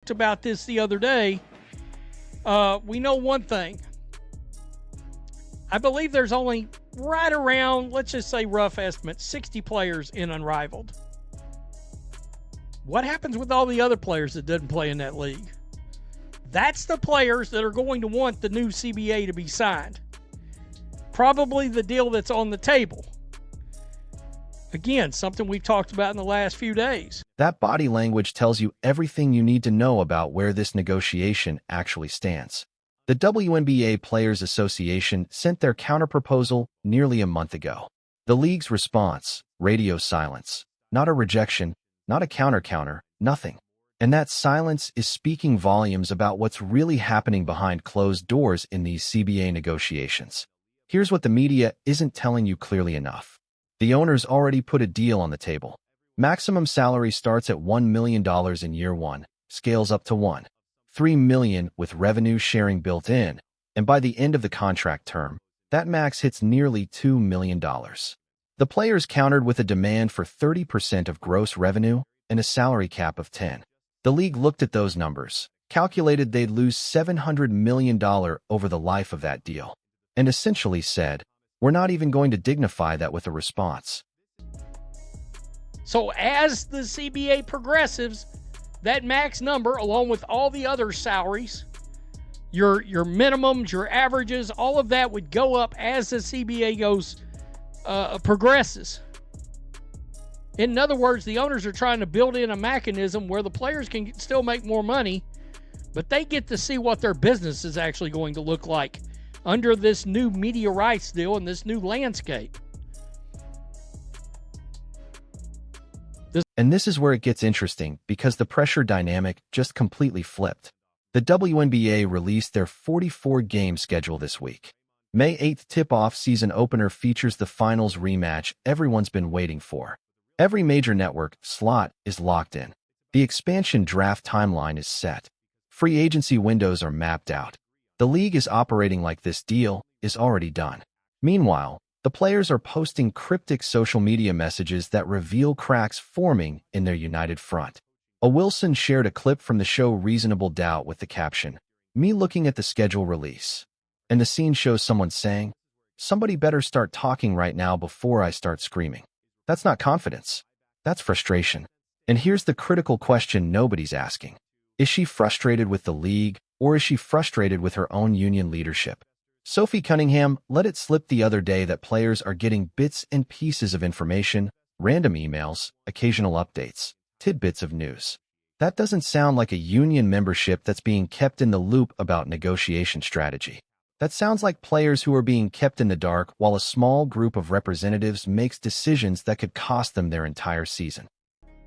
about this the other day. We know one thing. I believe there's only right around, let's just say rough estimate, 60 players in Unrivaled. What happens with all the other players that didn't play in that league? That's the players that are going to want the new CBA to be signed. Probably the deal that's on the table. Again, something we've talked about in the last few days. That body language tells you everything you need to know about where this negotiation actually stands. The WNBA Players Association sent their counterproposal nearly a month ago. The league's response, radio silence. Not a rejection, not a counter, nothing. And that silence is speaking volumes about what's really happening behind closed doors in these CBA negotiations. Here's what the media isn't telling you clearly enough. The owners already put a deal on the table. Maximum salary starts at $1 million in year one, scales up to $3 million with revenue sharing built in, and by the end of the contract term, that max hits nearly $2 million. The players countered with a demand for 30% of gross revenue and a salary cap of 10. The league looked at those numbers, calculated they'd lose $700 million over the life of that deal, and essentially said, we're not even going to dignify that with a response. So as the CBA progresses, that max number, along with all the other salaries, your minimums, your averages, all of that would go up as the CBA progresses. In other words, the owners are trying to build in a mechanism where the players can still make more money, but they get to see what their business is actually going to look like under this new media rights deal and this new landscape. And this is where it gets interesting because the pressure dynamic just completely flipped. The WNBA released their 44-game schedule this week. May 8th tip-off season opener features the finals rematch everyone's been waiting for. Every major network slot is locked in. The expansion draft timeline is set. Free agency windows are mapped out. The league is operating like this deal is already done. Meanwhile, the players are posting cryptic social media messages that reveal cracks forming in their united front. A Wilson shared a clip from the show Reasonable Doubt with the caption, "Me looking at the schedule release." And the scene shows someone saying, "Somebody better start talking right now before I start screaming." That's not confidence. That's frustration. And here's the critical question nobody's asking. Is she frustrated with the league, or is she frustrated with her own union leadership? Sophie Cunningham let it slip the other day that players are getting bits and pieces of information, random emails, occasional updates, tidbits of news. That doesn't sound like a union membership that's being kept in the loop about negotiation strategy. That sounds like players who are being kept in the dark while a small group of representatives makes decisions that could cost them their entire season.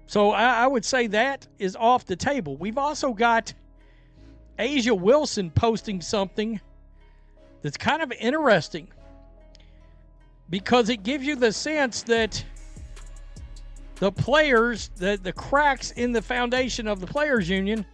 So I would say that is off the table. We've also got Asia Wilson posting something that's kind of interesting because it gives you the sense that the players, the cracks in the foundation of the players union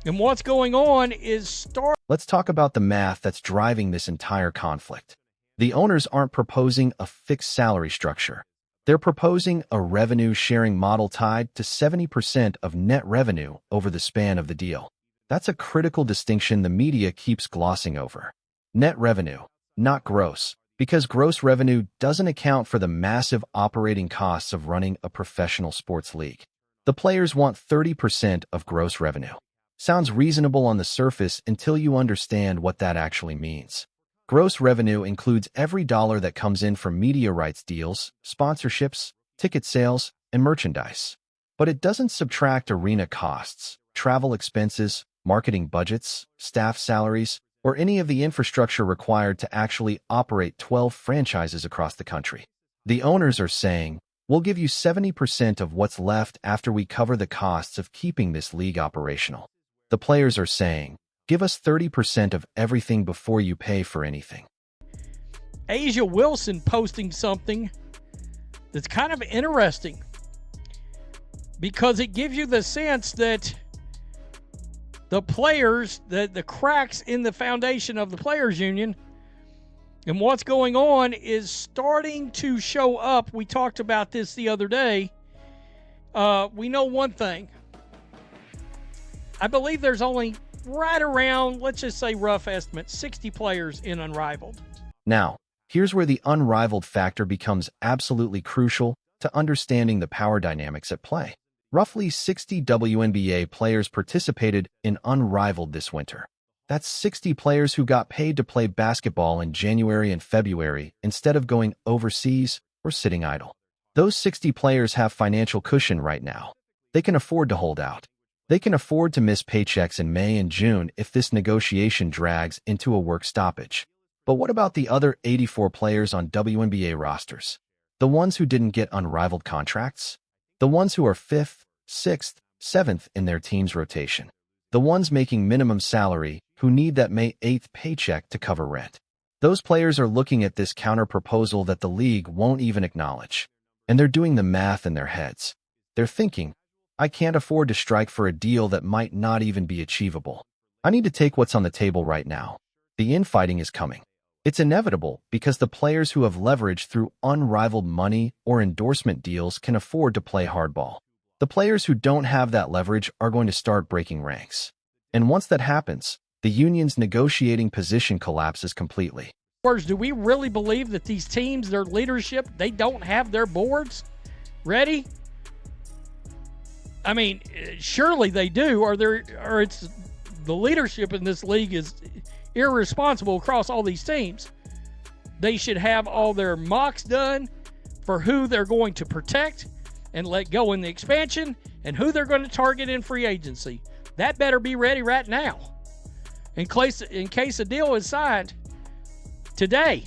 and what's going on is Let's talk about the math that's driving this entire conflict. The owners aren't proposing a fixed salary structure. They're proposing a revenue-sharing model tied to 70% of net revenue over the span of the deal. That's a critical distinction the media keeps glossing over. Net revenue, not gross, because gross revenue doesn't account for the massive operating costs of running a professional sports league. The players want 30% of gross revenue. Sounds reasonable on the surface until you understand what that actually means. Gross revenue includes every dollar that comes in from media rights deals, sponsorships, ticket sales, and merchandise. But it doesn't subtract arena costs, travel expenses, marketing budgets, staff salaries, or any of the infrastructure required to actually operate 12 franchises across the country. The owners are saying, we'll give you 70% of what's left after we cover the costs of keeping this league operational. The players are saying, give us 30% of everything before you pay for anything. Asia Wilson posting something that's kind of interesting because it gives you the sense that the players, the cracks in the foundation of the players union and what's going on is starting to show up. We talked about this the other day. We know one thing. I believe there's only right around, let's just say rough estimate, 60 players in Unrivaled. Now, here's where the unrivaled factor becomes absolutely crucial to understanding the power dynamics at play. Roughly 60 WNBA players participated in Unrivaled this winter. That's 60 players who got paid to play basketball in January and February instead of going overseas or sitting idle. Those 60 players have financial cushion right now. They can afford to hold out. They can afford to miss paychecks in May and June if this negotiation drags into a work stoppage. But what about the other 84 players on WNBA rosters? The ones who didn't get unrivaled contracts? The ones who are 5th, 6th, 7th in their team's rotation? The ones making minimum salary who need that May 8th paycheck to cover rent? Those players are looking at this counter-proposal that the league won't even acknowledge. And they're doing the math in their heads. They're thinking, I can't afford to strike for a deal that might not even be achievable. I need to take what's on the table right now. The infighting is coming. It's inevitable because the players who have leverage through unrivaled money or endorsement deals can afford to play hardball. The players who don't have that leverage are going to start breaking ranks. And once that happens, the union's negotiating position collapses completely. Do we really believe that these teams, their leadership, they don't have their boards ready? I mean, surely they do, or it's the leadership in this league is irresponsible across all these teams. They should have all their mocks done for who they're going to protect and let go in the expansion and who they're going to target in free agency. That better be ready right now in case a deal is signed today.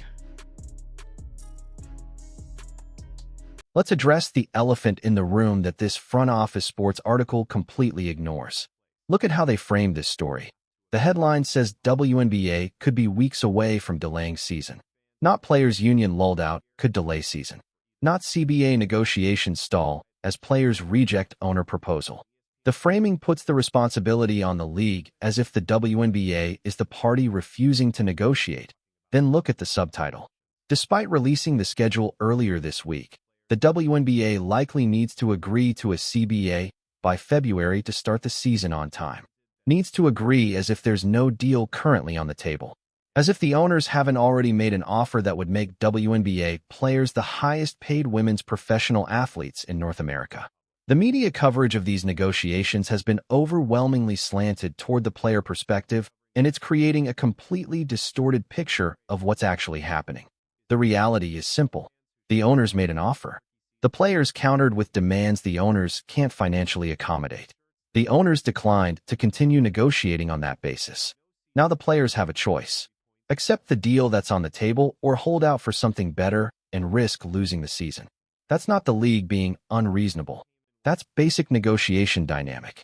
Let's address the elephant in the room that this front office sports article completely ignores. Look at how they framed this story. The headline says WNBA could be weeks away from delaying season. Not players' union lulled out could delay season. Not CBA negotiations stall as players reject owner proposal. The framing puts the responsibility on the league as if the WNBA is the party refusing to negotiate. Then look at the subtitle. Despite releasing the schedule earlier this week, the WNBA likely needs to agree to a CBA by February to start the season on time. Needs to agree as if there's no deal currently on the table. As if the owners haven't already made an offer that would make WNBA players the highest paid women's professional athletes in North America. The media coverage of these negotiations has been overwhelmingly slanted toward the player perspective, and it's creating a completely distorted picture of what's actually happening. The reality is simple. The owners made an offer. The players countered with demands the owners can't financially accommodate. The owners declined to continue negotiating on that basis. Now the players have a choice. Accept the deal that's on the table or hold out for something better and risk losing the season. That's not the league being unreasonable. That's basic negotiation dynamic.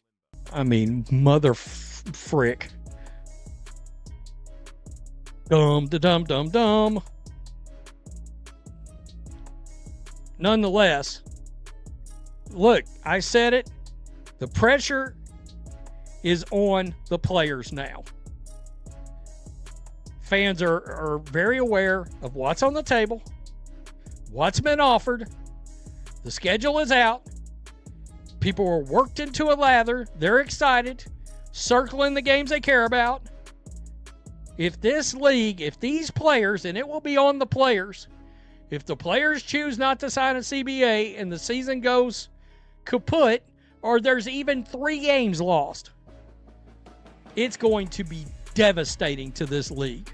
I mean, mother frick. Dumb. Nonetheless, look, I said it. The pressure is on the players now. Fans are very aware of what's on the table, what's been offered. The schedule is out. People are worked into a lather. They're excited, circling the games they care about. If this league, if these players, and it will be on the players, if the players choose not to sign a CBA and the season goes kaput, or there's even 3 games lost, it's going to be devastating to this league.